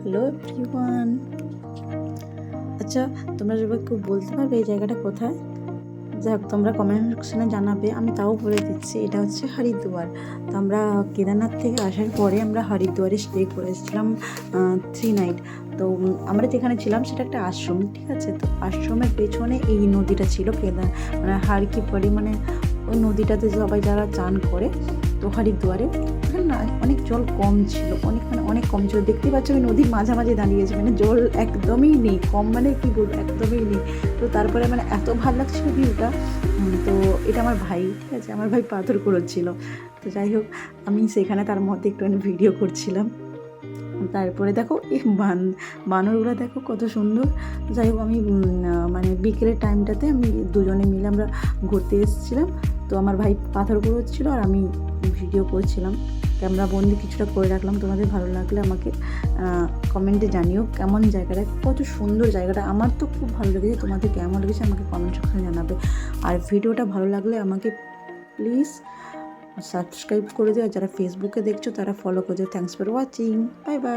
Hello everyone. আচ্ছা, তোমরা সবাই কেউ বলতে পারবে এই জায়গাটা কোথায়? যাই হোক, তোমরা কমেন্ট সেকশনে জানাবে, আমি তাও বলে দিচ্ছি। এটা হচ্ছে হরিদ্বার। তো আমরা কেদারনাথ থেকে আসার পরে আমরা হরিদ্বারে স্টে করেছিলাম 3 নাইট। তো আমরা যেখানে ছিলাম সেটা একটা আশ্রম, ঠিক আছে? তো আশ্রমের পেছনে এই নদীটা ছিল, মানে হার কি পরিমাণে ওই নদীটাতে সবাই যারা চান করে। তো হরিদ্বারে না অনেক জল কম ছিল, অনেক কম ছিল। দেখতে পাচ্ছ আমি নদীর মাঝামাঝি দাঁড়িয়েছি, মানে জল একদমই নেই, কম মানে কি বলবো, একদমই নেই। তো তারপরে মানে এত ভালো লাগছিল ভিউটা। তো এটা আমার ভাই, ঠিক আছে, আমার ভাই পাথর কুড়োচ্ছিল। তো যাই হোক, আমি সেখানে তার মধ্যে একটুখানি ভিডিও করছিলাম। তারপরে দেখো এই বানরগুলো দেখো কত সুন্দর। যাই হোক, আমি মানে বিকেলের টাইমটাতে আমি দুজনে মিলে আমরা ঘুরতে এসেছিলাম। তো আমার ভাই পাথর কুড়োচ্ছিল আর আমি ভিডিও করছিলাম। ক্যামেরা বন্দি কিছুটা করে রাখলাম। তোমাদের ভালো লাগলে আমাকে কমেন্টে জানিও কেমন জায়গাটা, কত সুন্দর জায়গাটা। আমার তো খুব ভালো লেগেছে, তোমাদের কেমন লেগেছে আমাকে কমেন্ট সেকশনে জানাবে। আর ভিডিওটা ভালো লাগলে আমাকে প্লিজ সাবস্ক্রাইব করে দিও। আর যারা ফেসবুকে দেখছো তারা ফলো করে দিও। Thanks for watching, bye bye.